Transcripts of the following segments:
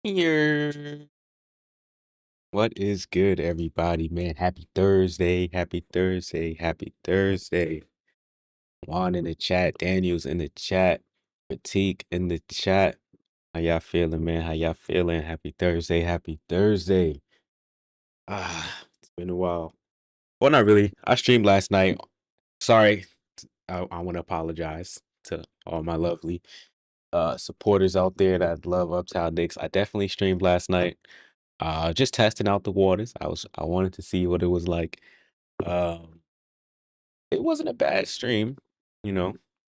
Here. What is good, everybody, man? Happy Thursday. Happy Thursday. Happy Thursday. Juan in the chat. Daniel's in the chat. Fatigue in the chat. How y'all feeling, man? How y'all feeling? Happy Thursday. Happy Thursday. It's been a while. Well, not really. I streamed last night. Sorry. I want to apologize to all my lovely supporters out there that love Uptown Knicks. I definitely streamed last night. Just testing out the waters. I wanted to see what it was like. Um, it wasn't a bad stream, you know,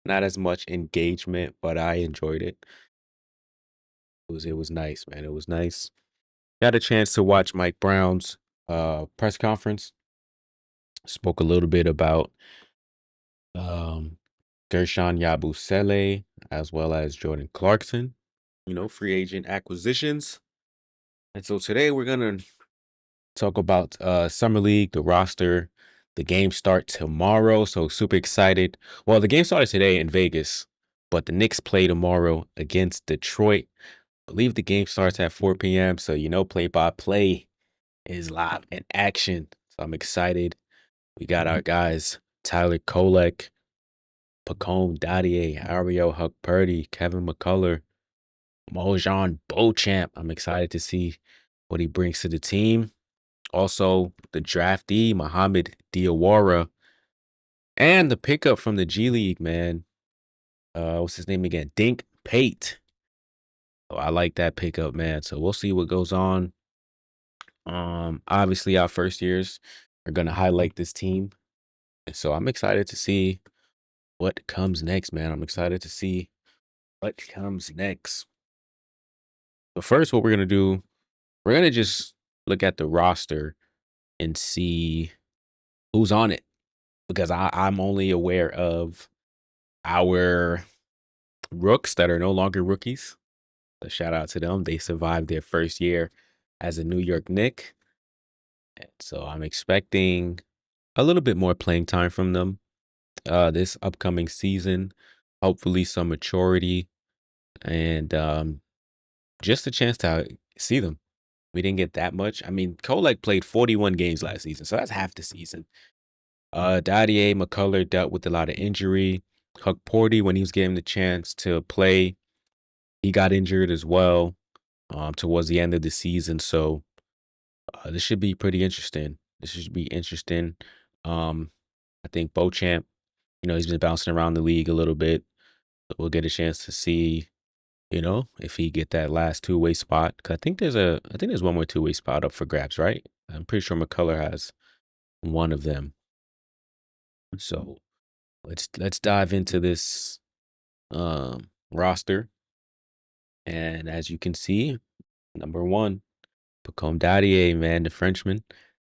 not as much engagement, but I enjoyed it. It was nice, man. It was nice. Got a chance to watch Mike Brown's press conference. Spoke a little bit about um Gershon Yabusele as well as Jordan Clarkson, free agent acquisitions. And so today we're gonna talk about summer league, the roster. The games start tomorrow, so super excited. Well, the game started today in Vegas, but the Knicks play tomorrow against Detroit. I believe the game starts at 4 p.m. So play by play is live in action. So I'm excited. We got our guys Tyler Kolek, Pacome Dadier, Ariel Huckpurdy, Kevin McCullough, Mojan Beauchamp. I'm excited to see what he brings to the team. Also, the draftee, Muhammad Diawara, and the pickup from the G League, man. What's his name again? Dink Pate. Oh, I like that pickup, man. So we'll see what goes on. Obviously, our first years are gonna highlight this team. And so I'm excited to see what comes next, man. I'm excited to see what comes next. But first, what we're gonna do, we're gonna just look at the roster and see who's on it. Because I'm only aware of our rooks that are no longer rookies. A shout out to them. They survived their first year as a New York Knick. And so I'm expecting a little bit more playing time from them this upcoming season. Hopefully some maturity and just a chance to see them. We didn't get that much. I mean, Kolek played 41 games last season, so that's half the season. Dadier McCullough dealt with a lot of injury. Huck Porty, when he was given the chance to play, he got injured as well towards the end of the season. So this should be pretty interesting. This should be interesting. I think Beauchamp, he's been bouncing around the league a little bit. So we'll get a chance to see, if he get that last two-way spot. 'Cause I think there's one more two-way spot up for grabs, right? I'm pretty sure McCullough has one of them. So let's dive into this roster. And as you can see, number one, Pacome Dadier, man, the Frenchman,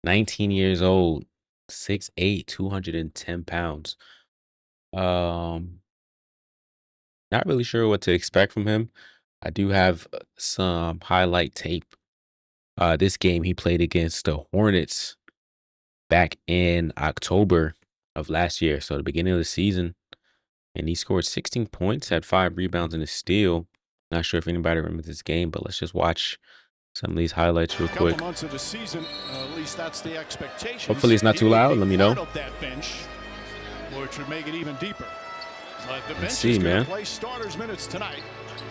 19 years old, 6'8", 210 pounds. Not really sure what to expect from him. I do have some highlight tape. This game he played against the Hornets back in October of last year, so the beginning of the season. And he scored 16 points, had 5 rebounds and a steal. Not sure if anybody remembers this game, but let's just watch some of these highlights real quick. Months of the season, at least that's the expectation. Hopefully it's not too loud. Let me know. That bench, which would make it even deeper. But the Let's see, man. Play starters minutes tonight.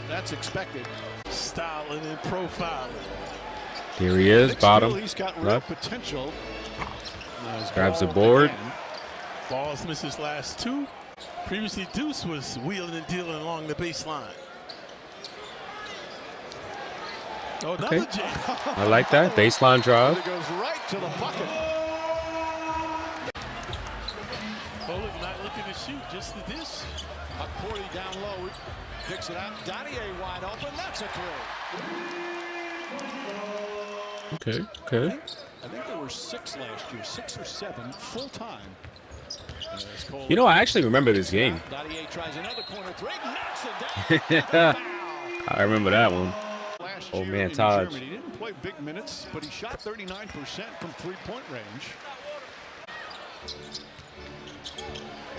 That's expected. Styling and profiling. Here he is, bottom. He's got real potential. Grabs the board. Balls missed his last 2. Previously, Deuce was wheeling and dealing along the baseline. Oh, okay. I like that. Baseline drive. It goes right to the bucket. Kolek not looking to shoot, just the dish. Porty down low, picks it out. Dadier wide open. That's a Okay. throw. I think there were 6 last year, 6 or 7 full time. I actually remember this game. Dadier tries another corner three, knocks it down. I remember that one. Oh man, Taj. He didn't play big minutes, but he shot 39% from 3-point range.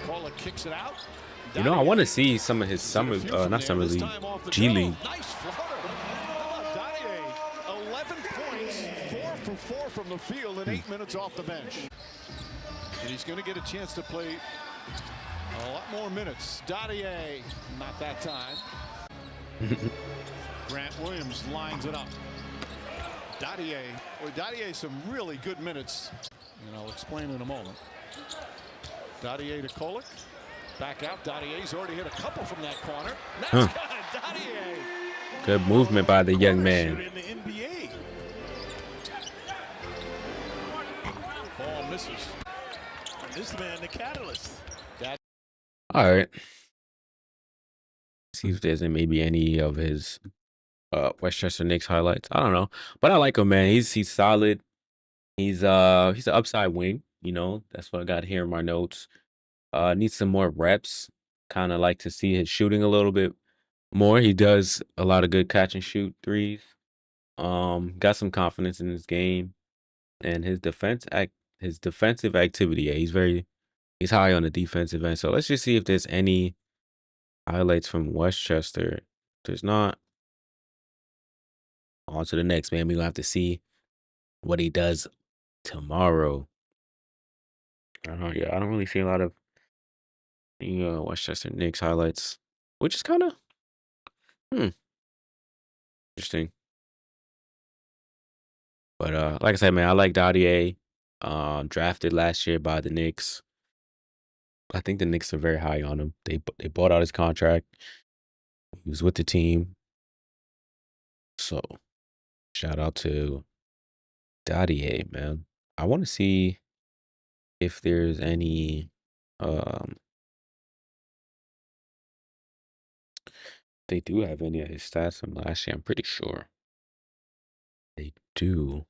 Kolek kicks it out. I want to see some of his not summer league, G League. Nice floater. for 4 from the field and 8 minutes off the bench. And he's going to get a chance to play a lot more minutes. Dottier, not that time. Grant Williams lines it up. Dottier, well, Dottier some really good minutes, and I'll explain in a moment. Dottier to Kolek. Back out. Dottier's already hit a couple from that corner. That's good. Dottier. Good movement by the young man. In the NBA. Ball misses. This man, the catalyst. All right. See if there's maybe any of his Westchester Knicks highlights. I don't know, but I like him, man. He's solid. He's an upside wing. You know, that's what I got here in my notes. Needs some more reps. Kind of like to see his shooting a little bit more. He does a lot of good catch and shoot threes. Got some confidence in his game and his defensive activity. Yeah, he's high on the defensive end. So let's just see if there's any highlights from Westchester. If there's not, on to the next, man. We're gonna have to see what he does tomorrow. I don't really see a lot of Westchester Knicks highlights, which is kind of interesting. But like I said, man, I like Dottier. Drafted last year by the Knicks. I think the Knicks are very high on him. They bought out his contract. He was with the team. So shout out to Dottier, man. I want to see if there's any they do have any of his stats from last year. I'm pretty sure they do.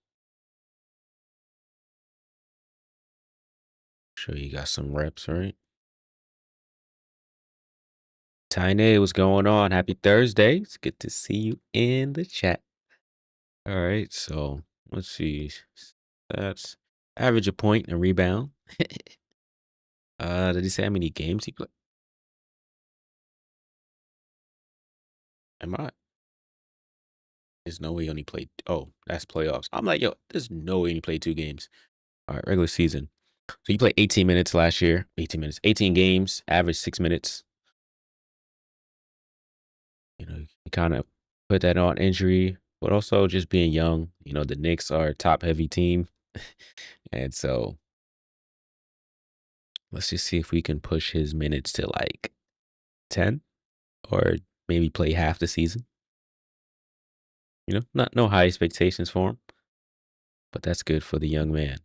Sure, you got some reps, right? Tiny, what's going on? Happy Thursday. It's good to see you in the chat. All right, so let's see. That's average a point and rebound. Did he say how many games he played? Am I? There's no way he only played. Oh, that's playoffs. I'm like, yo, there's no way he played 2 games. All right, regular season. So he played 18 minutes last year. 18 minutes. 18 games, average 6 minutes. You know, he kind of put that on injury, but also just being young. You know, the Knicks are a top-heavy team. And so let's just see if we can push his minutes to like 10 or maybe play half the season. You know, no high expectations for him, but that's good for the young man.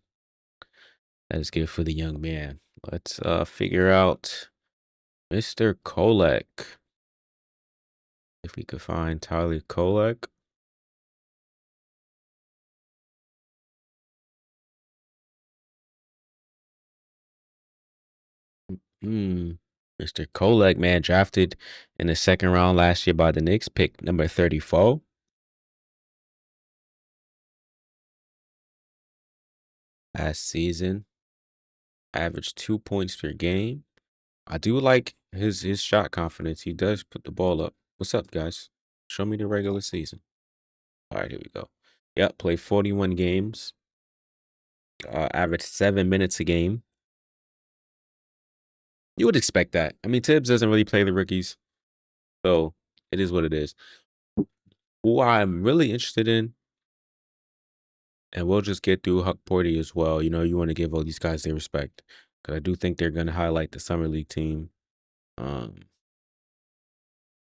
That is good for the young man. Let's figure out Mr. Kolek. If we could find Tyler Kolek. Mr. Kolek, man, drafted in the 2nd round last year by the Knicks, pick number 34. Last season, averaged 2 points per game. I do like his shot confidence. He does put the ball up. What's up, guys? Show me the regular season. All right, here we go. Yep, played 41 games. Averaged 7 minutes a game. You would expect that. I mean, Tibbs doesn't really play the rookies, so it is what it is. Who I'm really interested in, and we'll just get through Huck Porty as well. You know, you want to give all these guys their respect, because I do think they're going to highlight the Summer League team.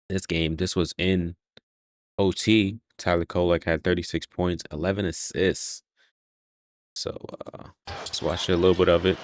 This was in OT. Tyler Kolek had 36 points, 11 assists. So just watch a little bit of it.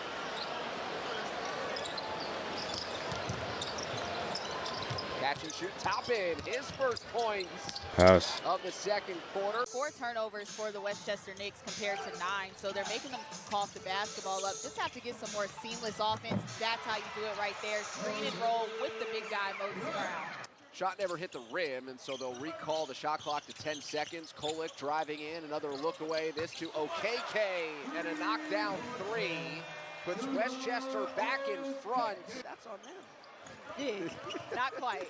Catch and shoot, top in, his first points Pass. of the 2nd quarter. 4 turnovers for the Westchester Knicks compared to 9, so they're making them cough the basketball up. Just have to get some more seamless offense. That's how you do it right there. Screen and roll with the big guy, Moses Brown. Shot never hit the rim, and so they'll recall the shot clock to 10 seconds. Kolek driving in, another look away. This to OKK, and a knockdown 3. Puts Westchester back in front. That's on them. Not quite.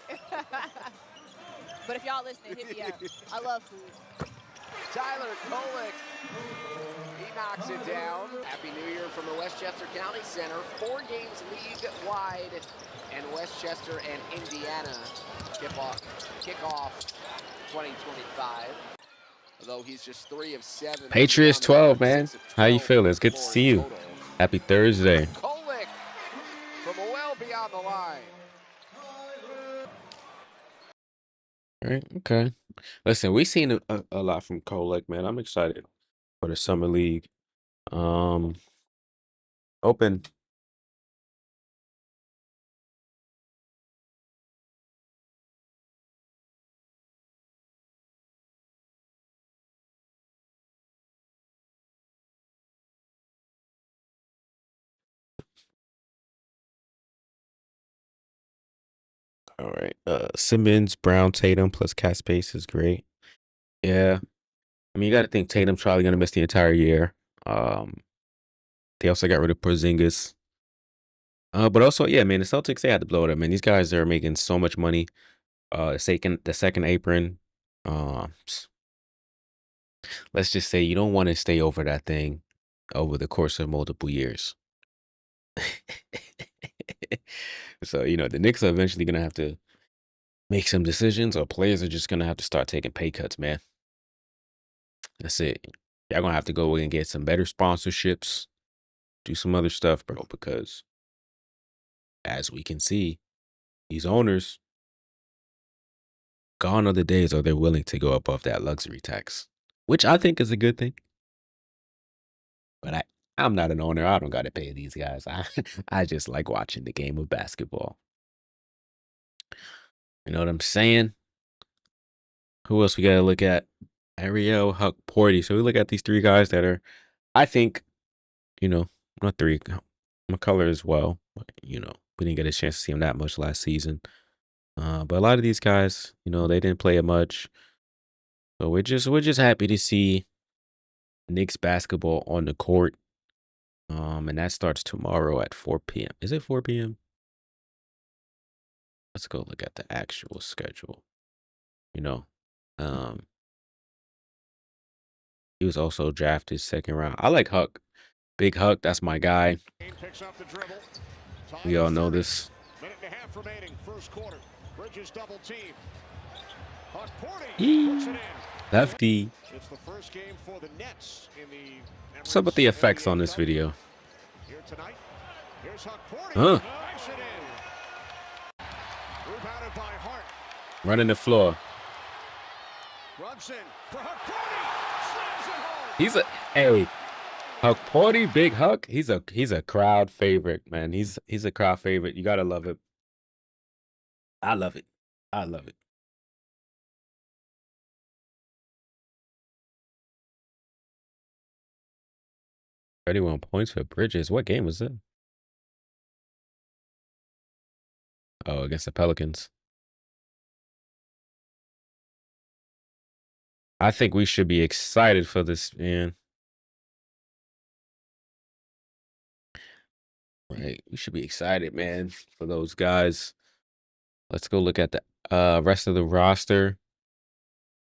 But if y'all listening, hit me up. I love food. Tyler Tyler Kolek. He knocks it down. Happy New Year from the Westchester County Center. 4 games league-wide, and Westchester and Indiana kick off 2025. Although he's just 3 of 7. Patriots 12, man. How you feeling? It's good to see you. Happy Thursday. Kolek from well beyond the line. All right, okay. Listen, we've seen a lot from Kolek, man. I'm excited for the summer league. Open. All right. Simmons, Brown, Tatum plus cat space is great. Yeah. I mean, you got to think Tatum's probably gonna miss the entire year. They also got rid of Porzingis. But also, yeah, man, the Celtics, they had to blow it up, man. These guys are making so much money. The second apron. Let's just say you don't want to stay over that thing over the course of multiple years. So, the Knicks are eventually gonna have to make some decisions, or players are just gonna have to start taking pay cuts, man. That's it. Y'all gonna have to go and get some better sponsorships, do some other stuff, bro, because as we can see, these owners, gone are the days are they're willing to go above that luxury tax, which I think is a good thing. But I'm not an owner. I don't gotta pay these guys. I just like watching the game of basketball. You know what I'm saying? Who else we gotta look at? Ariel, Huck, Porty. So we look at these 3 guys that are, I think, not 3, McCullough as well. But, we didn't get a chance to see him that much last season. But a lot of these guys, they didn't play it much. So we're just happy to see Knicks basketball on the court. And that starts tomorrow at 4 p.m. Is it 4 p.m.? Let's go look at the actual schedule. Um, he was also drafted 2nd round. I like Huck. Big Huck, that's my guy. We all know this. Minute and a half remaining, first quarter. Bridges double team. Lefty. It's the first game for the Nets in the. What's up with the effects on this video? Here tonight. Here's Huh. Rebounded by Hart. Running the floor. Robson for Hart. He's Huck Porty, Big Huck. He's a crowd favorite, man. He's a crowd favorite. You gotta love it. I love it. I love it. "31 points for Bridges." What game was it? Oh, against the Pelicans. I think we should be excited for this, man. Right. We should be excited, man, for those guys. Let's go look at the rest of the roster.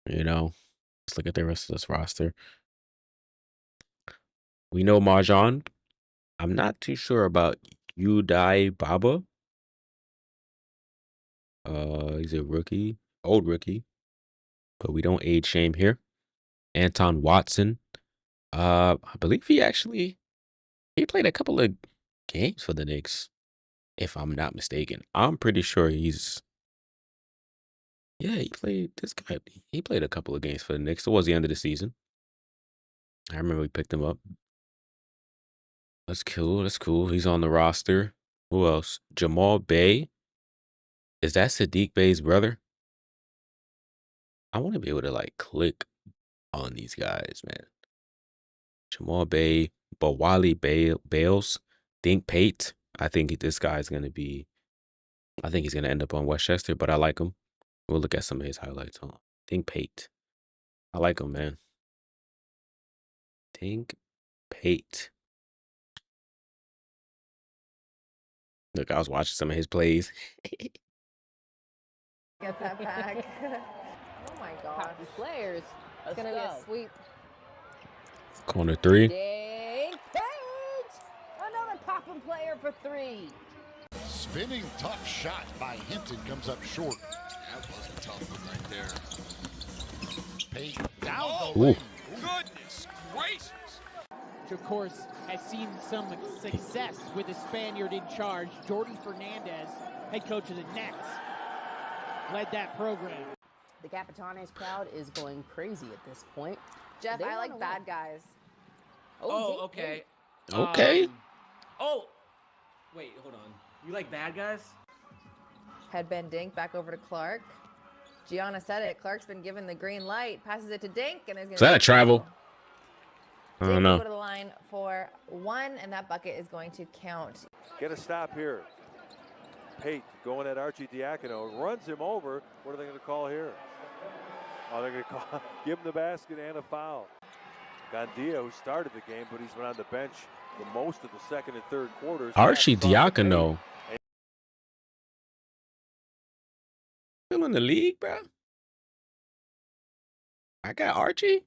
Let's look at the rest of this roster. We know Marjan. I'm not too sure about Udai Baba. He's a rookie, old rookie, but we don't age shame here. Anton Watson. I believe he played a couple of games for the Knicks, if I'm not mistaken. I'm pretty sure he played this guy. He played a couple of games for the Knicks towards the end of the season. I remember we picked him up. That's cool. That's cool. He's on the roster. Who else? Jamal Bey. Is that Sadiq Bey's brother? I want to be able to click on these guys, man. Jamal Bey, Bawali Bales, Dink Pate. I think this guy's gonna be. I think he's gonna end up on Westchester, but I like him. We'll look at some of his highlights. Hold on. Dink Pate. I like him, man. Dink Pate. Look, I was watching some of his plays. Get that back. Oh my god. Players. It's gonna be a sweep. Corner three. Dink Page! Another popping player for three. Spinning tough shot by Hinton comes up short. That was a tough one right there. Payne down the Ooh. lane. Goodness gracious. Of course, has seen some success with the Spaniard in charge. Jordan Fernandez, head coach of the Nets, led that program. The Capitanes crowd is going crazy at this point. Jeff, They I wanna like bad win. guys. Oh, Dink okay. Okay. Oh, wait, hold on. You like bad guys? Head Ben Dink back over to Clark. Gianna said it. Clark's been given the green light. Passes it to Dink, and is going Is that a travel? I Dink don't will know. go to the line for one, and that bucket is going to count. Get a stop here. Pate going at Archie Diacono, runs him over. What are they going to call here? Oh, they're going to call, give him the basket and a foul. Gandia, who started the game, but he's been on the bench the most of the second and third quarters. Archie Passes off to Diacono. Pate. Still in the league, bro. I got Archie.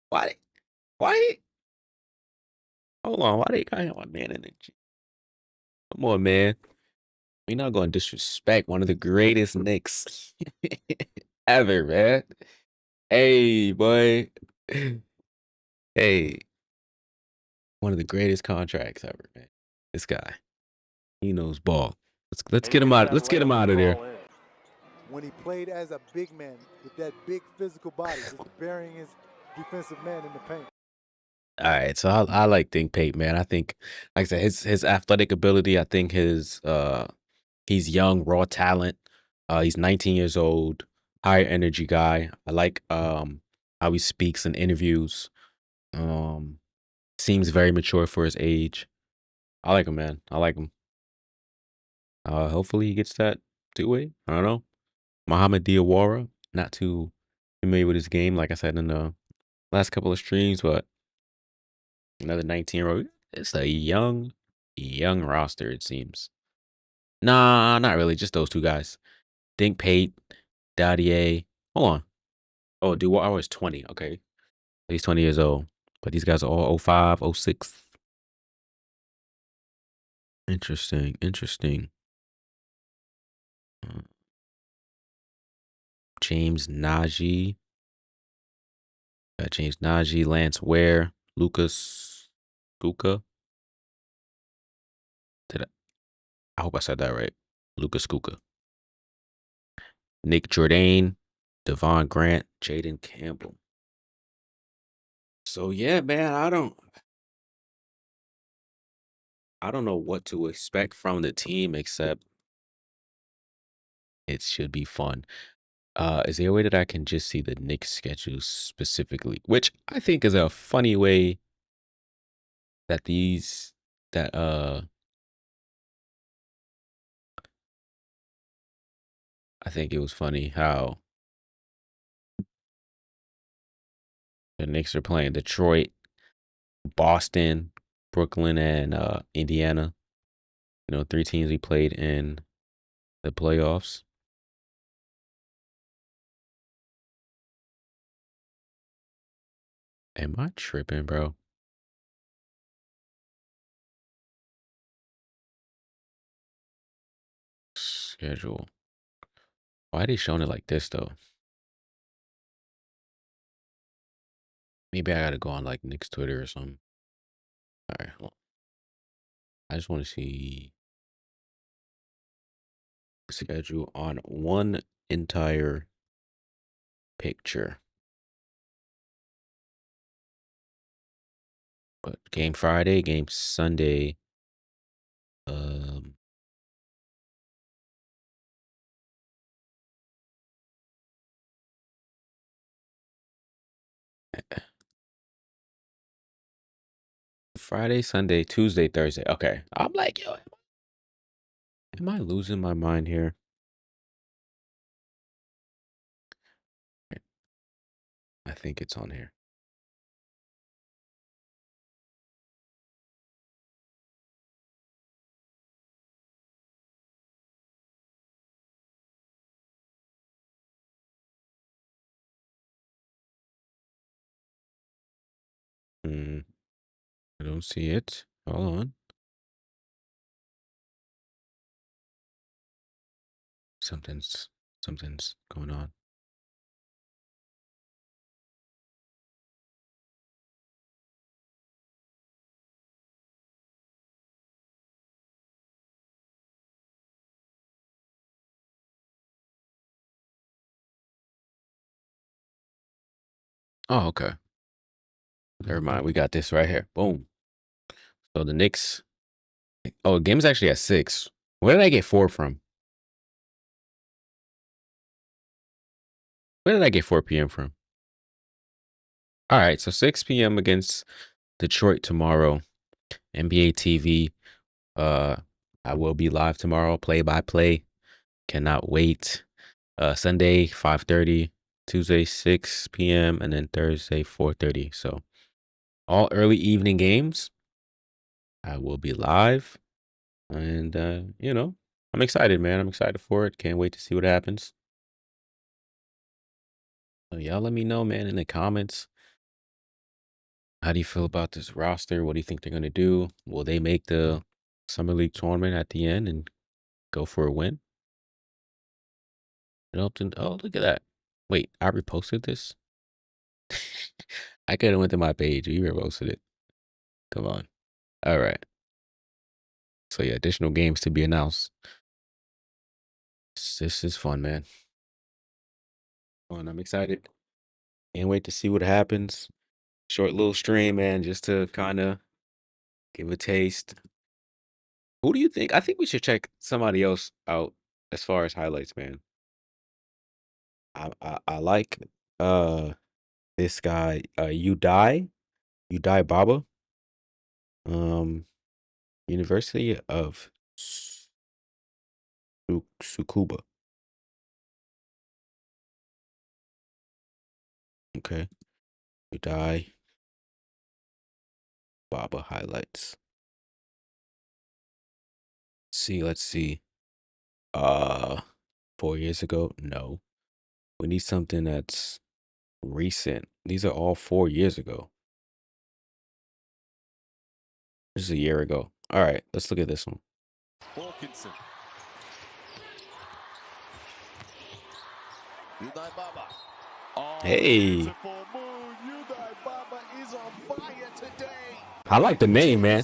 Why? Why? Hold on. Why they got him, my man, in the gym? Come on, man. We're not going to disrespect one of the greatest Knicks ever, man. Hey, boy. Hey. One of the greatest contracts ever, man. This guy. He knows ball. Let's get him out. Let's get him out of there. When he played as a big man with that big physical body, just burying his defensive man in the paint. All right, so I like Think Pate, man. I think, like I said, his athletic ability. I think he's young, raw talent. He's 19 years old, high energy guy. I like how he speaks in interviews. Seems very mature for his age. I like him, man. I like him. Hopefully he gets that two-way. I don't know. Muhammad Diawara, not too familiar with his game, like I said in the last couple of streams, but another 19-year-old. It's a young roster, it seems. Nah, not really. Just those two guys. Dink Pate, Dadier. Hold on. Oh, Diawara is 20. Okay. He's 20 years old. But these guys are all 05, 06. Interesting. James Najee. Got James Najee, Lance Ware, Lucas Kuka. I hope I said that right. Lucas Kuka. Nick Jordan, Devon Grant, Jaden Campbell. So yeah, man, I don't know what to expect from the team except it should be fun. Is there a way that I can just see the Knicks schedule specifically? Which I think is a funny way that I think it was funny how the Knicks are playing Detroit, Boston, Brooklyn, and Indiana. You know, 3 teams we played in the playoffs. Am I tripping, bro? Schedule. Why are they showing it like this, though? Maybe I gotta go on, like, Knicks Twitter or something. Alright, hold on. I just want to see schedule on one entire picture. But game Friday, game Sunday. Friday, Sunday, Tuesday, Thursday. Okay. I'm like, yo, am I losing my mind here? I think it's on here. Don't see it. Hold on. Something's going on. Oh, okay. Never mind. We got this right here. Boom. So the Knicks. Oh, the game's actually at 6. Where did I get 4 from? Where did I get 4 p.m. from? All right, so 6 p.m. against Detroit tomorrow. NBA TV. I will be live tomorrow, play by play. Cannot wait. Sunday 5:30, Tuesday 6 p.m. and then Thursday 4:30. So all early evening games. I will be live, and I'm excited, man. I'm excited for it. Can't wait to see what happens. So y'all let me know, man, in the comments. How do you feel about this roster? What do you think they're gonna do? Will they make the Summer League tournament at the end and go for a win? Oh, look at that. Wait, I reposted this? I could have went to my page. You reposted it. Come on. All right. So yeah, additional games to be announced. This is fun, man. Fun. I'm excited. Can't wait to see what happens. Short little stream, man, just to kind of give a taste. Who do you think? I think we should check somebody else out as far as highlights, man. I like this guy, Udai Baba, um, University of Tsukuba. Okay, Udai Baba highlights. Let's see. 4 years ago? No. We need something that's recent. These are all 4 years ago. This is a year ago. All right, let's look at this one. Wilkinson. Udai Baba. Oh, Hey. beautiful move. Udai Baba is on fire today. I like the name, man.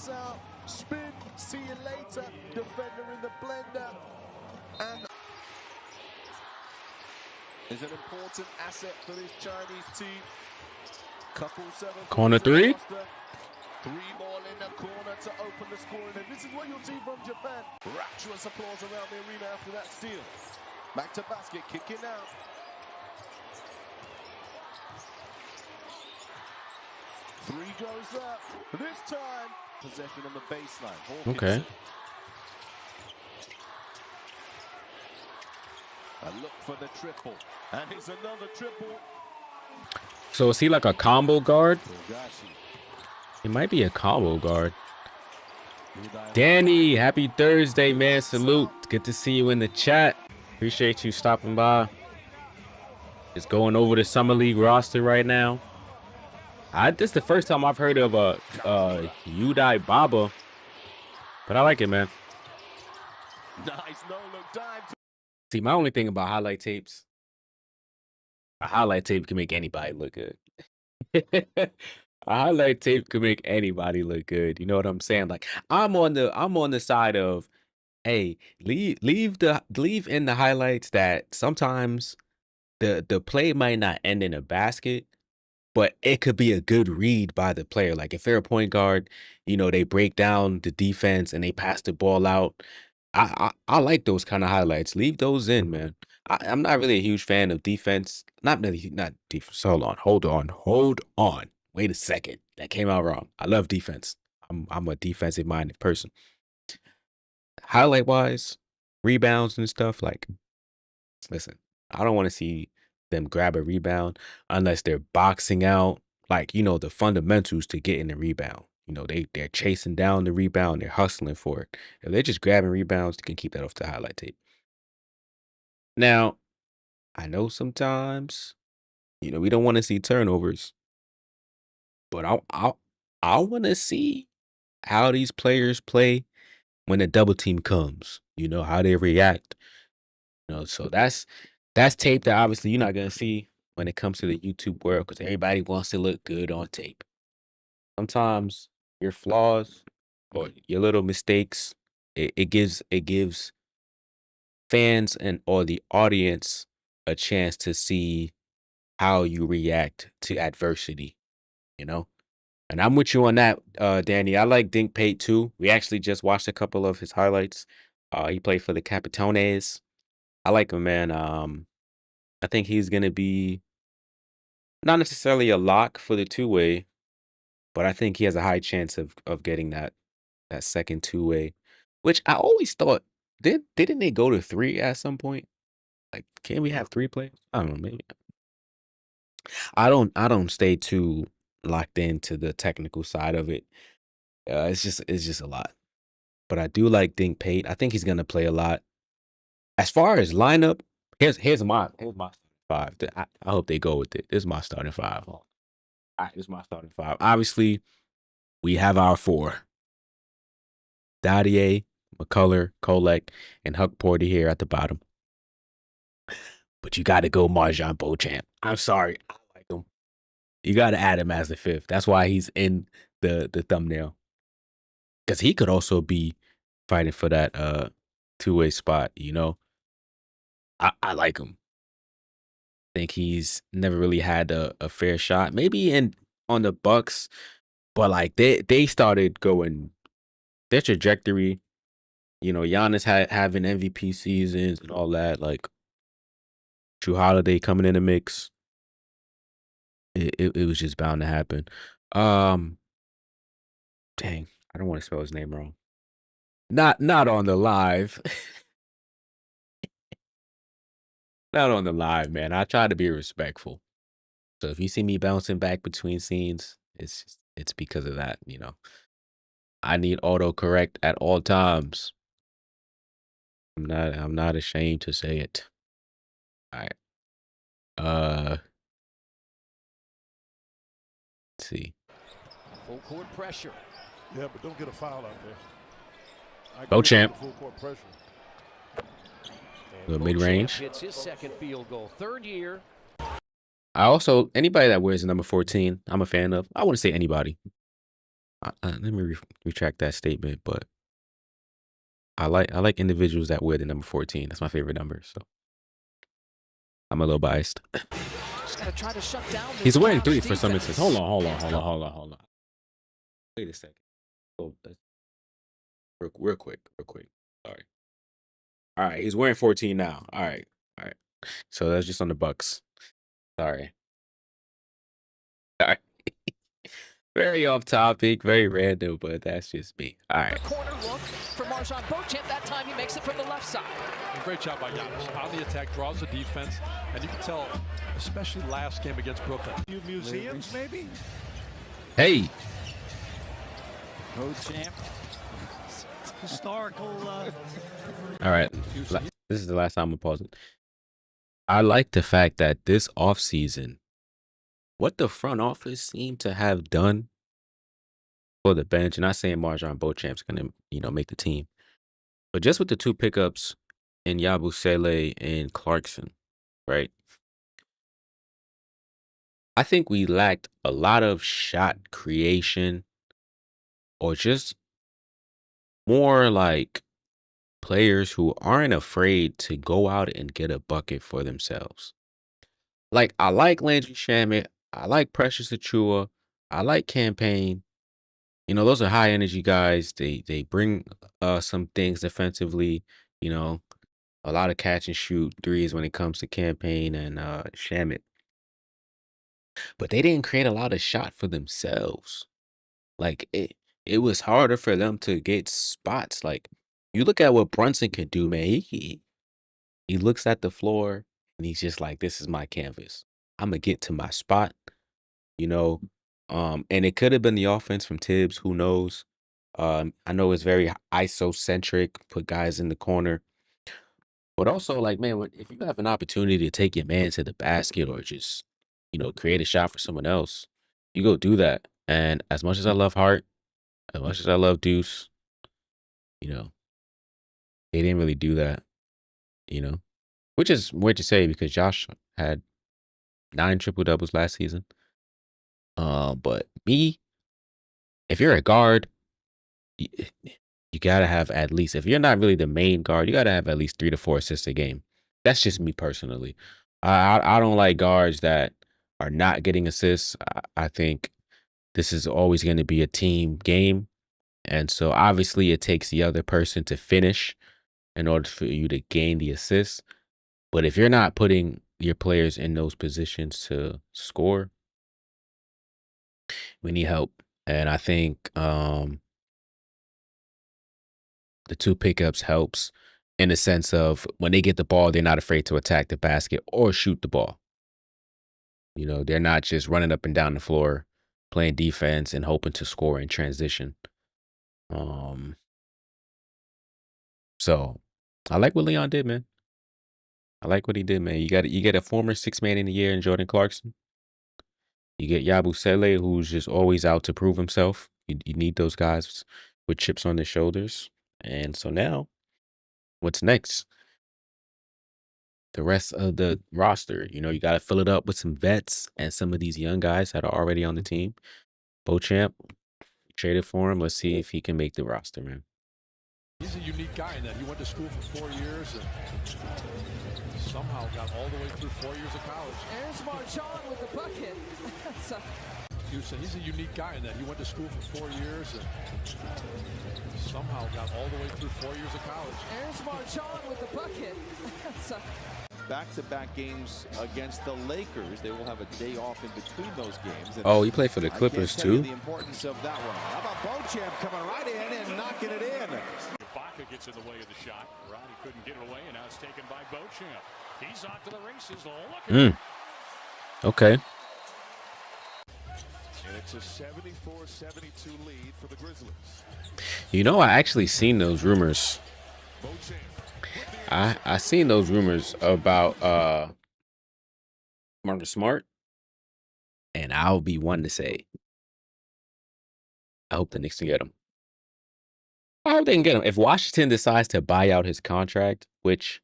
Spin, see you later. Defender in the blender. And is an important asset for this Chinese team. Couple 7. Corner 3. 3 ball in the corner to open the scoring. And this is what you'll see from Japan. Rapturous applause around the arena after that steal. Back to basket, kicking out. Three goes up. This time, possession on the baseline. Hawkinson. Okay. A look for the triple. And it's another triple. So is he like a combo guard? He might be a combo guard. Danny, happy Thursday, man. Salute. Good to see you in the chat. Appreciate you stopping by. Just going over the Summer League roster right now. This is the first time I've heard of Udai Baba. But I like it, man. Nice no-look dive. See, my only thing about highlight tapes, a highlight tape can make anybody look good. A highlight tape can make anybody look good. You know what I'm saying? Like I'm on the side of, hey, leave in the highlights that sometimes the play might not end in a basket, but it could be a good read by the player. Like if they're a point guard, they break down the defense and they pass the ball out. I like those kind of highlights. Leave those in, man. I'm not really a huge fan of defense. Not defense. Hold on. Wait a second. That came out wrong. I love defense. I'm a defensive minded person. Highlight wise, rebounds and stuff, like, listen, I don't want to see them grab a rebound unless they're boxing out, like, the fundamentals to get in the rebound. They're chasing down the rebound, they're hustling for it. If they're just grabbing rebounds, you can keep that off the highlight tape. Now, I know sometimes, we don't want to see turnovers, but I want to see how these players play when a double team comes. You know how they react. You know, so that's tape that obviously you're not gonna see when it comes to the YouTube world because everybody wants to look good on tape. Sometimes your flaws or your little mistakes, it gives fans and or the audience a chance to see how you react to adversity, you know? And I'm with you on that, Danny. I like Dink Pate too. We actually just watched a couple of his highlights. He played for the Capitones. I like him, man. I think he's gonna be not necessarily a lock for the two-way, but I think he has a high chance of getting that second two-way, which I always thought didn't they go to three at some point? Like, can we have three players? I don't know, maybe. I don't stay too locked into the technical side of it. It's just a lot. But I do like Dink Pate. I think he's gonna play a lot. As far as lineup, here's my five. I hope they go with it. This is my starting five. All right, this is my starting five. Obviously, we have our four. Dadier, McCullough, Kolek, and Huck Porty here at the bottom. But you got to go Marjan Beauchamp. I'm sorry. I like him. You got to add him as the fifth. That's why he's in the thumbnail. Because he could also be fighting for that two-way spot, you know? I like him. Think he's never really had a fair shot. Maybe on the Bucks, but like they started going their trajectory. You know, Giannis having MVP seasons and all that. Like True Holiday coming in the mix. It was just bound to happen. Dang, I don't want to spell his name wrong. Not on the live. Not on the live, man. I try to be respectful. So if you see me bouncing back between scenes, it's because of that, you know. I need autocorrect at all times. I'm not ashamed to say it. All right. Let's see. Full court pressure. Yeah, but don't get a foul out there. Beauchamp. Full court pressure. The mid range. Hits his second field goal. Third year. I also anybody that wears the number 14, I'm a fan of. I wouldn't say anybody. Let me retract that statement, but I like individuals that wear the number 14. That's my favorite number. So I'm a little biased. Just gotta try to shut down this He's wearing Cavs 3 for some defense. instance. Hold on. Wait a second. Oh, real quick. Sorry. All right, he's wearing 14 now. All right. So that's just on the Bucks. Sorry. All right. Very off topic, very random, but that's just me. All right. Corner look for Marjan Beauchamp. That time he makes it from the left side. Great job by Giannis. On the attack, draws the defense, and you can tell, especially last game against Brooklyn. Few museums, maybe? Hey. Beauchamp. Historical. All right. This is the last time I'm pausing. I like the fact that this offseason, what the front office seemed to have done for the bench, and not saying Marjan Beauchamp's going to, make the team, but just with the 2 pickups in Yabusele and Clarkson, right? I think we lacked a lot of shot creation or just more like players who aren't afraid to go out and get a bucket for themselves. Like, I like Landry Shamet. I like Precious Achua. I like Campaign. Those are high energy guys. They bring some things defensively, a lot of catch and shoot threes when it comes to Campaign and Shamet. But they didn't create a lot of shot for themselves. Like it was harder for them to get spots. Like you look at what Brunson can do, man. He looks at the floor and he's just like, this is my canvas. I'm gonna get to my spot, you know. And it could have been the offense from Tibbs, who knows? I know it's very ISO-centric, put guys in the corner. But also, like, man, if you have an opportunity to take your man to the basket or just, create a shot for someone else, you go do that. And as much as I love Hart, As much as I love Deuce, you know, they didn't really do that, you know, which is weird to say because Josh had 9 triple doubles last season. But me, if you're a guard, you, you gotta have at least, if you're not really the main guard, you gotta have at least 3 to 4 assists a game. That's just me personally. I don't like guards that are not getting assists. I think this is always going to be a team game. And so obviously it takes the other person to finish in order for you to gain the assist. But if you're not putting your players in those positions to score, we need help. And I think the 2 pickups helps in the sense of when they get the ball, they're not afraid to attack the basket or shoot the ball. You know, they're not just running up and down the floor, playing defense and hoping to score in transition. So I like what Leon did, man. I like what he did, man. You get a former 6 man in the year in Jordan Clarkson. You get Yabu Sele, who's just always out to prove himself. You need those guys with chips on their shoulders. And so now, what's next? The rest of the roster, you know, you got to fill it up with some vets and some of these young guys that are already on the team. Beauchamp, traded for him. Let's see if he can make the roster, man. He's a unique guy in that he went to school for 4 years and somehow got all the way through 4 years of college. There's Marchand with the bucket. Houston, he's a unique guy in that he went to school for 4 years and somehow got all the way through 4 years of college. There's Marchand with the bucket. Back-to-back games against the Lakers. They will have a day off in between those games. And oh, he played for the Clippers too. The importance of that one. How about Beauchamp coming right in and knocking it in? Ibaka gets in the way of the shot. Rodney couldn't get it away, and now it's taken by Beauchamp. He's off to the races. Look at Okay. And it's a 74-72 lead for the Grizzlies. You know, I actually seen those rumors. I seen those rumors about Marcus Smart, and I'll be one to say, I hope the Knicks can get him. I hope they can get him. If Washington decides to buy out his contract, which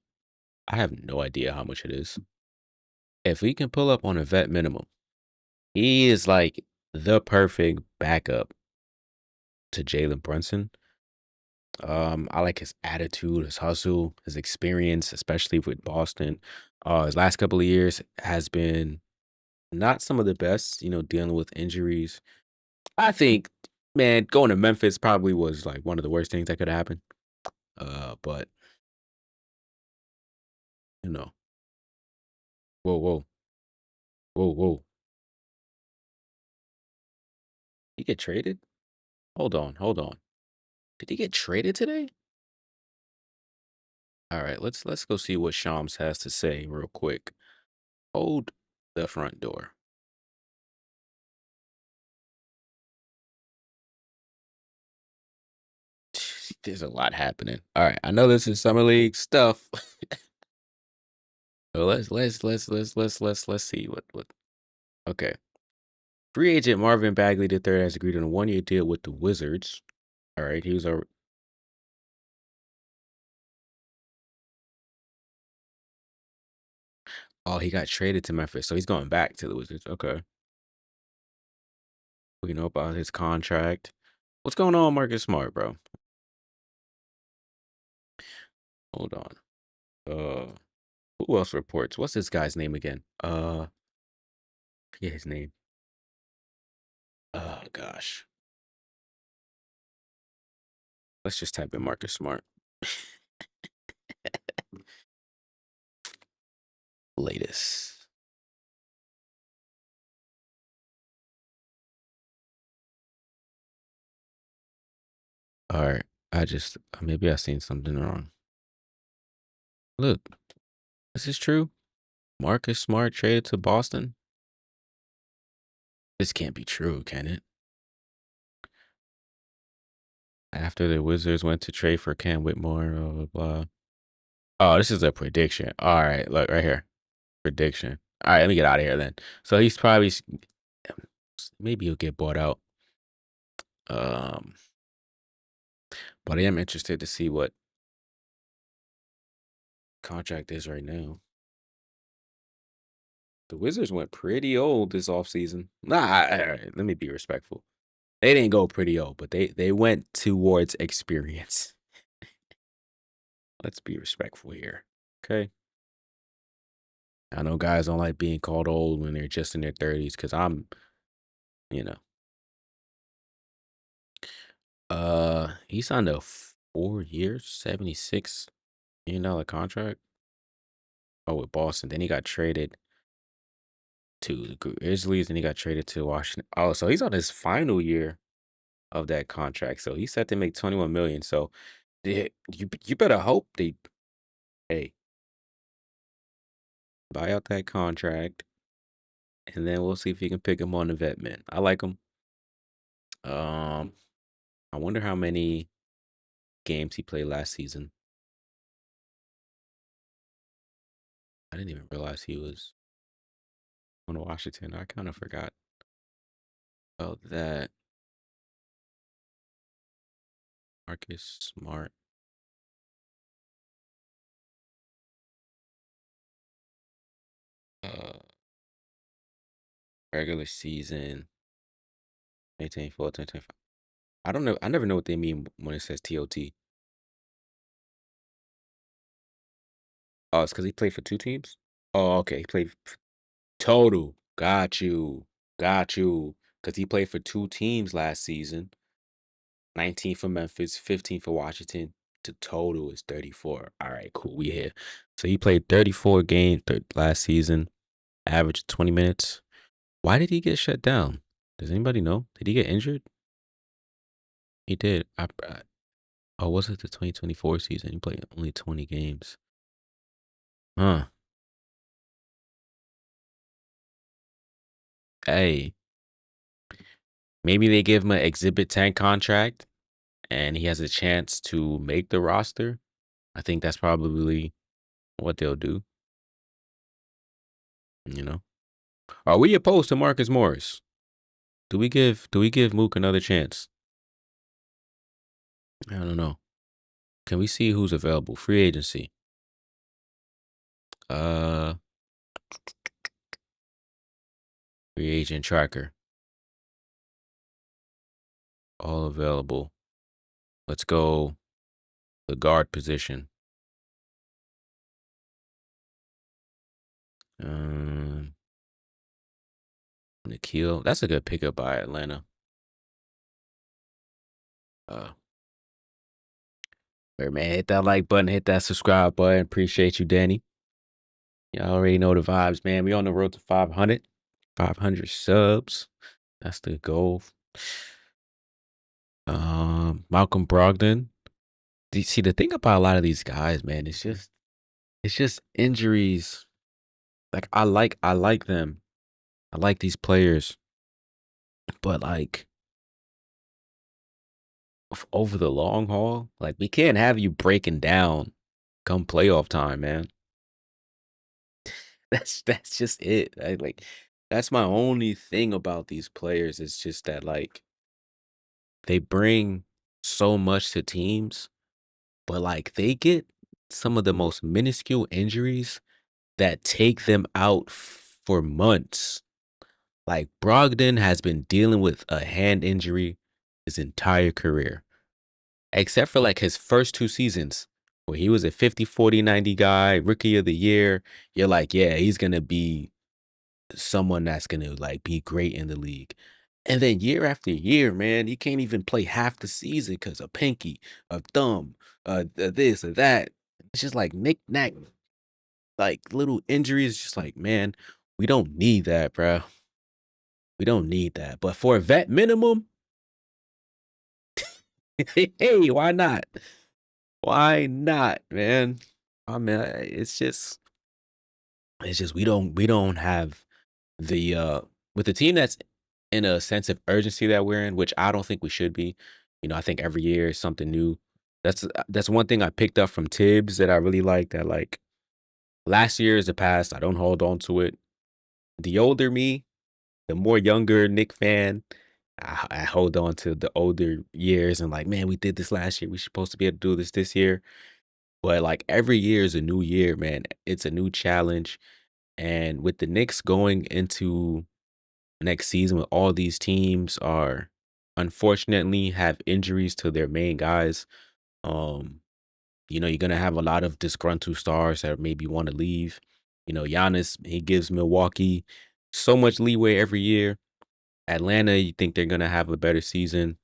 I have no idea how much it is, if we can pull up on a vet minimum, he is like the perfect backup to Jalen Brunson. I like his attitude, his hustle, his experience, especially with Boston. His last couple of years has been not some of the best, you know, dealing with injuries. I think, man, going to Memphis probably was like one of the worst things that could happen. But you know, whoa. He get traded? Hold on. Did he get traded today? All right, let's go see what Shams has to say real quick. Hold the front door. There's a lot happening. All right, I know this is summer league stuff. So let's see what. Okay, free agent Marvin Bagley III has agreed on a 1-year deal with the Wizards. All right, he was a. Oh, he got traded to Memphis, so he's going back to the Wizards. Okay. We know about his contract. What's going on, Marcus Smart, bro? Hold on. Who else reports? What's this guy's name again? Forget his name. Oh gosh. Let's just type in Marcus Smart. Latest. All right. Maybe I seen something wrong. Look, this is true. Marcus Smart traded to Boston. This can't be true, can it? After the Wizards went to trade for Cam Whitmore, blah, blah, blah. Oh, this is a prediction. All right, look right here. Prediction. All right, let me get out of here then. So he's probably, maybe he'll get bought out. But I am interested to see what contract is right now. The Wizards went pretty old this offseason. Nah, let me be respectful. They didn't go pretty old, but they went towards experience. Let's be respectful here. Okay. I know guys don't like being called old when they're just in their 30s because I'm, you know. He signed a 4 years, $76 million contract. Oh, with Boston. Then he got traded to the Grizzlies, and he got traded to Washington. Oh, so he's on his final year of that contract. So he's set to make 21 million. So you better hope they buy out that contract, and then we'll see if you can pick him on the vet man. I like him. I wonder how many games he played last season. I didn't even realize he was on Washington. I kind of forgot about that. Marcus Smart. Regular season 2024, 2025. I don't know. I never know what they mean when it says TOT. Oh, it's because he played for 2 teams? Oh, okay. He played total. Got you. Got you. Because he played for 2 teams last season. 19 for Memphis, 15 for Washington. The total is 34. All right, cool. We here. So he played 34 games last season, average 20 minutes. Why did he get shut down? Does anybody know? Did he get injured? He did. Oh, was it the 2024 season? He played only 20 games. Huh. Hey. Maybe they give him an Exhibit 10 contract and he has a chance to make the roster. I think that's probably what they'll do. You know? Are we opposed to Marcus Morris? Do we give Mook another chance? I don't know. Can we see who's available? Free agency. Free agent tracker. All available. Let's go the guard position. Nikhil. That's a good pickup by Atlanta. Man, hit that like button, hit that subscribe button. Appreciate you, Danny. Y'all already know the vibes, man. We on the road to 500. 500 subs. That's the goal. Malcolm Brogdon. See, the thing about a lot of these guys, man, it's just injuries. Like I like them. I like these players. But like over the long haul, like we can't have you breaking down come playoff time, man. That's just it. Like that's my only thing about these players. It's just that like they bring so much to teams, but like they get some of the most minuscule injuries that take them out for months. Like Brogdon has been dealing with a hand injury his entire career, except for like his first 2 seasons where he was a 50, 40, 90 guy, rookie of the year. You're like, yeah, he's going to be someone that's going to like be great in the league. And then year after year, man, you can't even play half the season because of pinky, a thumb, this or that. It's just like knick-knack, like little injuries. Just like, man, we don't need that, bro. We don't need that. But for a vet minimum, hey, why not? Why not, man? I mean, it's just we don't have the with the team that's in a sense of urgency that we're in, which I don't think we should be. I think every year is something new. That's one thing I picked up from Tibbs that I really like. That like last year is the past. I don't hold on to it. The older me, the more younger Nick fan I hold on to the older years and like, man, we did this last year. We supposed to be able to do this year. But like every year is a new year, man. It's a new challenge. And with the Knicks going into next season, with all these teams are unfortunately have injuries to their main guys. Um, you're gonna have a lot of disgruntled stars that maybe want to leave. Giannis, he gives Milwaukee so much leeway every year. Atlanta, you think they're gonna have a better season.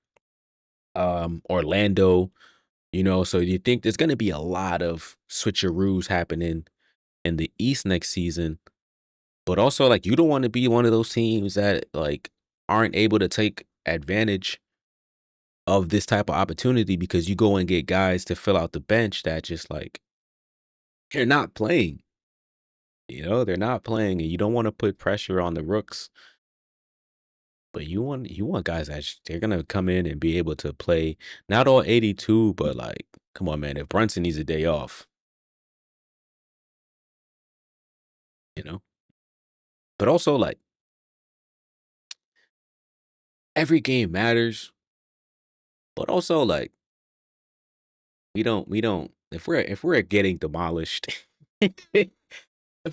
Orlando, so you think there's gonna be a lot of switcheroos happening in the East next season. But also, like, you don't want to be one of those teams that like aren't able to take advantage of this type of opportunity because you go and get guys to fill out the bench that just like they're not playing. They're not playing, and you don't want to put pressure on the rooks. But you want guys that they're gonna come in and be able to play. Not all 82, but like, come on, man. If Brunson needs a day off, you know. But also, like, every game matters. But also, like, we don't. If we're getting demolished, if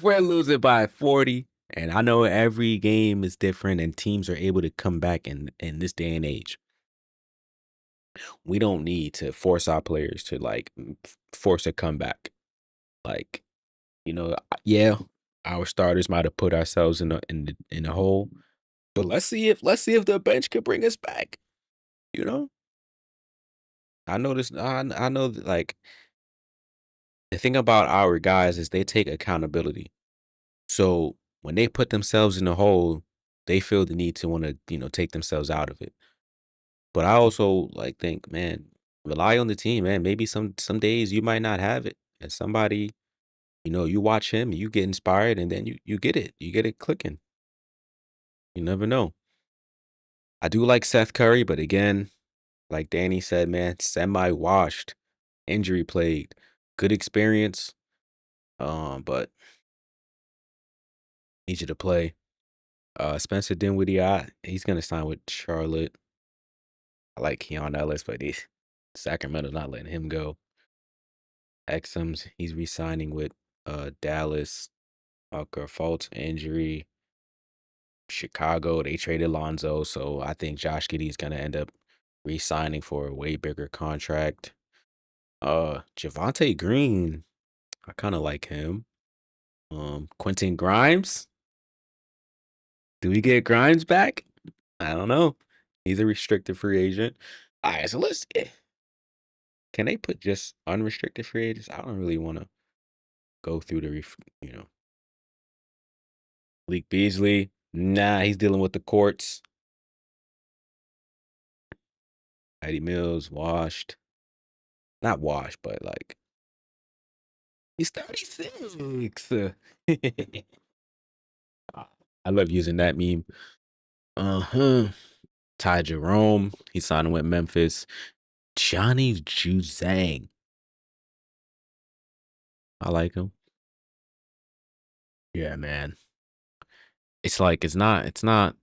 we're losing by 40, and I know every game is different, and teams are able to come back in this day and age. We don't need to force our players to like force a comeback. Like, yeah, our starters might have put ourselves in a hole, but let's see if the bench could bring us back. You know, I know this. I know that, like, the thing about our guys is they take accountability. So when they put themselves in a hole, they feel the need to want to take themselves out of it. But I also like think, man, rely on the team, man. Maybe some days you might not have it, and somebody, you watch him, you get inspired, and then you get it clicking. You never know. I do like Seth Curry, but again, like Danny said, man, semi-washed, injury plagued, good experience. But need you to play. Spencer Dinwiddie, he's gonna sign with Charlotte. I like Keon Ellis, but Sacramento not letting him go. Exums, he's re-signing with Dallas. Fultz injury. Chicago, they traded Lonzo, so I think Josh Giddey's gonna end up re-signing for a way bigger contract. Javante Green, I kind of like him. Quentin Grimes, do we get Grimes back? I don't know. He's a restricted free agent. All right, so can they put just unrestricted free agents? I don't really want to go through Malik Beasley. Nah, he's dealing with the courts. Patty Mills, washed. Not washed, but like, he's 36. I love using that meme. Uh-huh. Ty Jerome, he's signing with Memphis. Johnny Juzang. I like him. Yeah, man. It's like it's not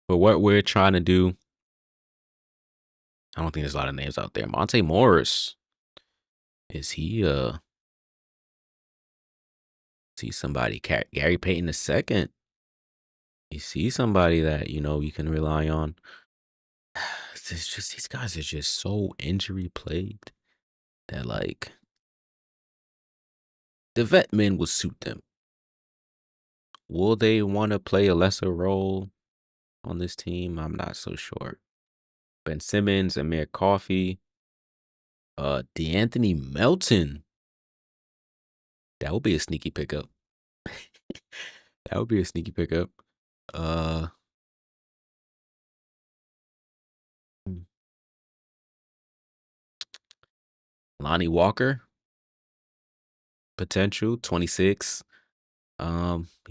for what we're trying to do. I don't think there's a lot of names out there. Monte Morris. Is he somebody? Gary Payton the second. Is he somebody that you can rely on? It's just these guys are just so injury plagued that like the vet men will suit them. Will they want to play a lesser role on this team? I'm not so sure. Ben Simmons, Amir Coffey, DeAnthony Melton. That would be a sneaky pickup. That would be a sneaky pickup. Uh, hmm. Lonnie Walker, potential 26.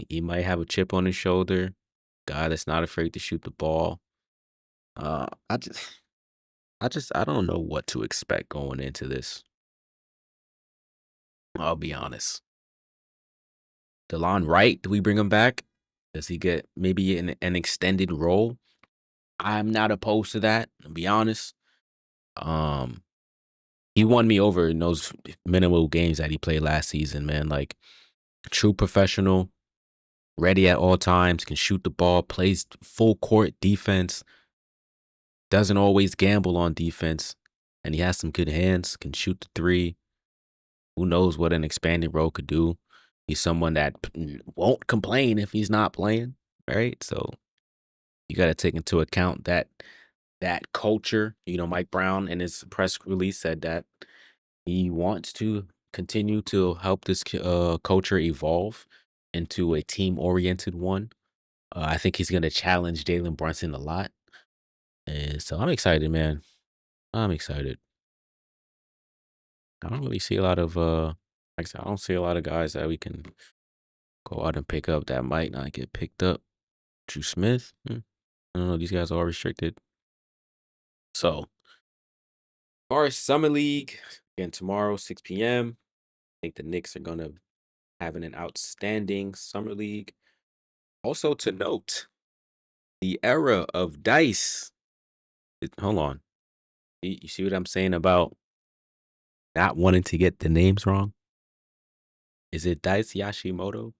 He might have a chip on his shoulder. Guy that's not afraid to shoot the ball. Uh, I just, I don't know what to expect going into this. I'll be honest. DeLon Wright, do we bring him back? Does he get maybe an extended role? I'm not opposed to that, to be honest. Um, he won me over in those minimal games that he played last season, man. Like, true professional, ready at all times, can shoot the ball, plays full court defense, doesn't always gamble on defense, and he has some good hands, can shoot the three. Who knows what an expanded role could do? He's someone that won't complain if he's not playing, right? So you got to take into account that culture. Mike Brown in his press release said that he wants to continue to help this culture evolve into a team-oriented one. I think he's going to challenge Jalen Brunson a lot. And so I'm excited, man. I'm excited. I don't really see a lot of like I said, I don't see a lot of guys that we can go out and pick up that might not get picked up. Drew Smith. I don't know. These guys are all restricted. So, as far as Summer League, again, tomorrow, 6 p.m. I think the Knicks are going to having an outstanding Summer League. Also to note, the era of Dice. Hold on. You see what I'm saying about not wanting to get the names wrong? Is it Dice Yashimoto?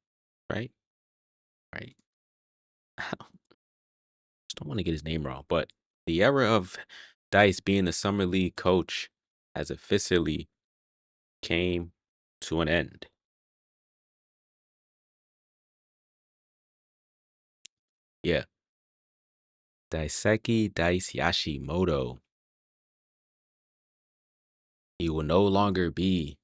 Right? Right. Just don't want to get his name wrong. But the era of Dice being the Summer League coach has officially came to an end. Yeah. Daiseki Dice Yashimoto. He will no longer be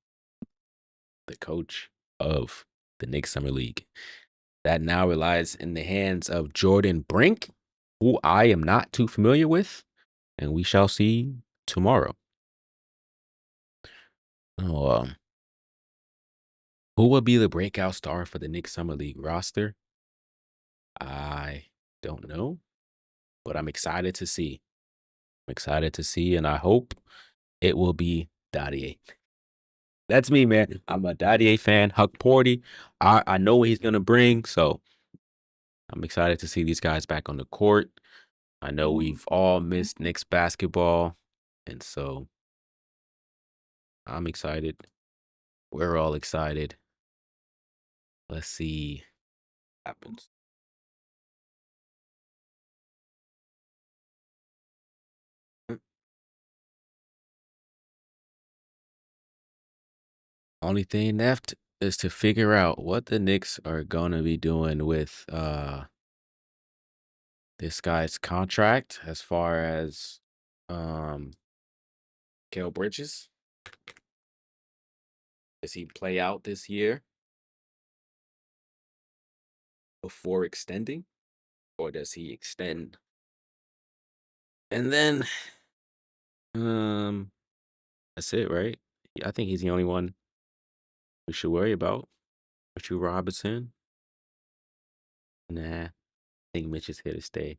the coach of the Knicks Summer League. That now relies in the hands of Jordan Brink, who I am not too familiar with, and we shall see tomorrow. Oh, who will be the breakout star for the Knicks Summer League roster? I don't know, but I'm excited to see. I'm excited to see, and I hope it will be Dadier. That's me, man. I'm a Dadier fan. Huck Porty. I know what he's gonna bring, so I'm excited to see these guys back on the court. I know we've all missed Knicks basketball, and so I'm excited. We're all excited. Let's see what happens. Only thing left is to figure out what the Knicks are gonna be doing with this guy's contract as far as Cale Bridges. Does he play out this year before extending? Or does he extend? And then that's it, right? I think he's the only one we should worry about. Richard Robinson. Nah. I think Mitch is here to stay.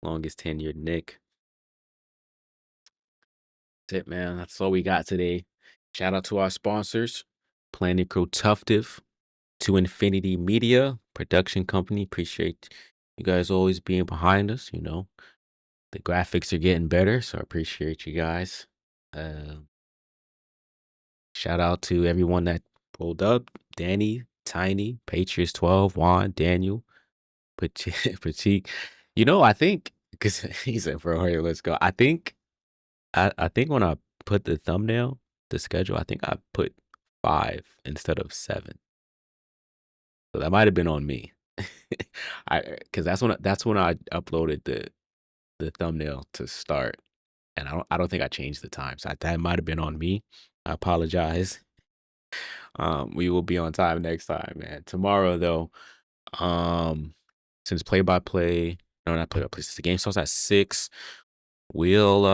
Longest tenured Nick. That's it, man. That's all we got today. Shout out to our sponsors, Planet Crew Tuftive, to Infinity Media production company. Appreciate you guys always being behind us. The graphics are getting better, so I appreciate you guys. Shout out to everyone that pulled up: Danny, Tiny, Patriots 12, Juan, Daniel, Pratik. I think because he said, "Bro, here, let's go." I think when I put the thumbnail, the schedule, I think I put 5 instead of 7. So that might have been on me. Because that's when I uploaded the thumbnail to start, and I don't think I changed the time. So that might have been on me. I apologize. We will be on time next time, man. Tomorrow though, since play by play, no, not play by play. Since the game starts at 6, we'll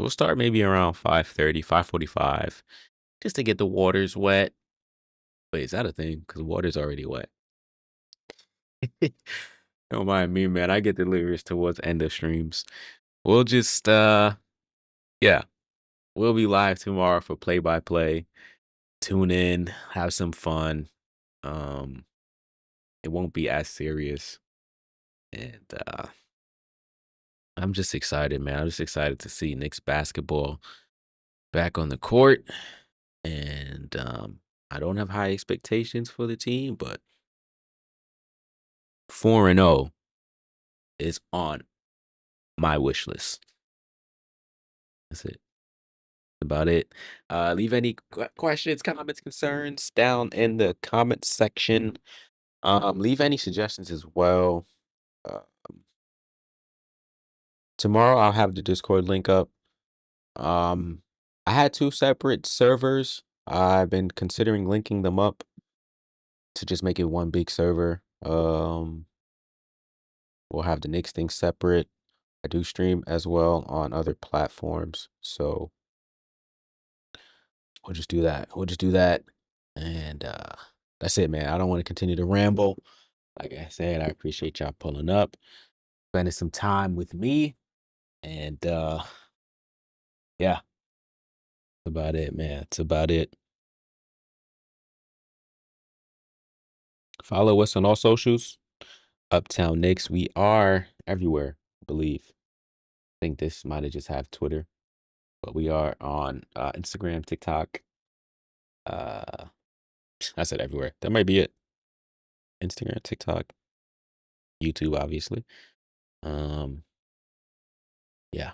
start maybe around 5:30, 5:45, just to get the waters wet. Wait, is that a thing? Because water's already wet. Don't mind me, man. I get the lyrics towards end of streams. We'll just yeah, we'll be live tomorrow for play by play. Tune in, have some fun. It won't be as serious. And I'm just excited, man. I'm just excited to see Knicks basketball back on the court. And I don't have high expectations for the team, but 4-0 is on my wish list. That's it. About it. Leave any questions, comments, concerns down in the comment section. Leave any suggestions as well. Uh, Tomorrow I'll have the Discord link up. I had 2 separate servers. I've been considering linking them up to just make it one big server. We'll have the Knicks thing separate. I do stream as well on other platforms, so we'll just do that. We'll just do that, and that's it, man. I don't want to continue to ramble. Like I said, I appreciate y'all pulling up, spending some time with me, and yeah, that's about it, man. It's about it. Follow us on all socials. Uptown Knicks. We are everywhere, I believe. I think this might have just have Twitter, but we are on Instagram, TikTok. I said everywhere. That might be it. Instagram, TikTok, YouTube, obviously. Yeah.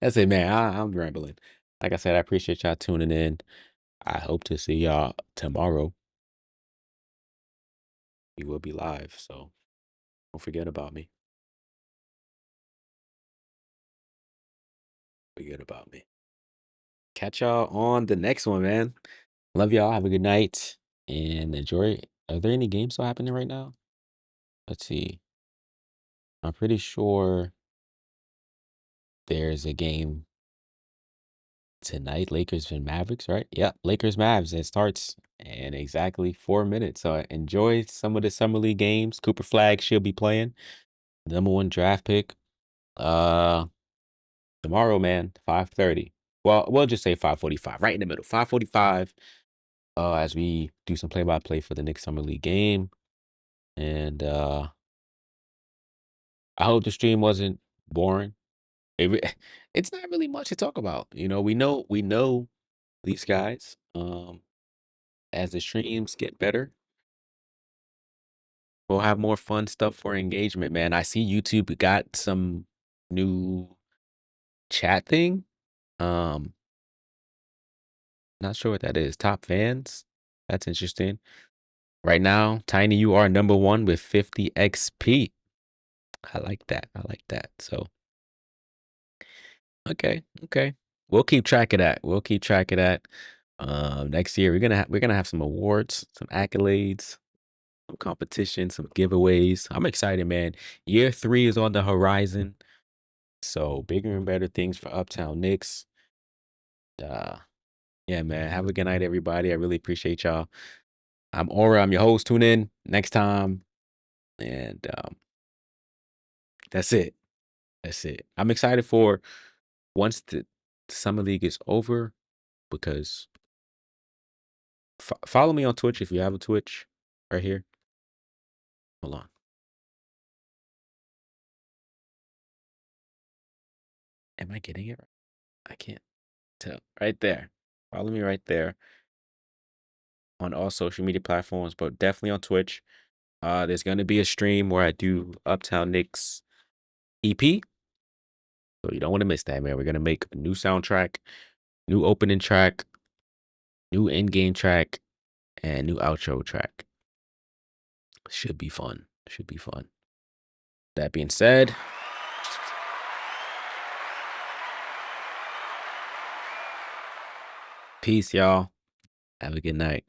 That's it, man. I'm rambling. Like I said, I appreciate y'all tuning in. I hope to see y'all tomorrow. We will be live, so don't forget about me. Forget about me. Catch y'all on the next one, man. Love y'all. Have a good night and enjoy. Are there any games still happening right now? Let's see. I'm pretty sure there's a game tonight. Lakers and Mavericks, right? Yeah, Lakers Mavs. It starts in exactly 4 minutes. So enjoy some of the summer league games. Cooper Flag she'll be playing. #1 draft pick. Uh Tomorrow, man, 5:30. Well, we'll just say 5:45, right in the middle. 5:45. As we do some play-by-play for the next summer league game. And I hope the stream wasn't boring. It's not really much to talk about. We know these guys. As the streams get better, we'll have more fun stuff for engagement, man. I see YouTube got some new chat thing. Not sure what that is. Top fans. That's interesting. Right now, Tiny, you are #1 with 50 XP. I like that. I like that. So, okay. We'll keep track of that. We'll keep track of that. Next year we're gonna have some awards, some accolades, some competition, some giveaways. I'm excited, man. Year 3 is on the horizon. So bigger and better things for Uptown Knicks. Yeah, man. Have a good night, everybody. I really appreciate y'all. I'm Aura. I'm your host. Tune in next time. And that's it. That's it. I'm excited for once the summer league is over because follow me on Twitch if you have a Twitch right here. Hold on. Am I getting it right? I can't tell. Right there. Follow me right there on all social media platforms, but definitely on Twitch. There's going to be a stream where I do Uptown Knicks EP. So you don't want to miss that, man. We're going to make a new soundtrack, new opening track, new in-game track, and new outro track. Should be fun. Should be fun. That being said, peace, y'all. Have a good night.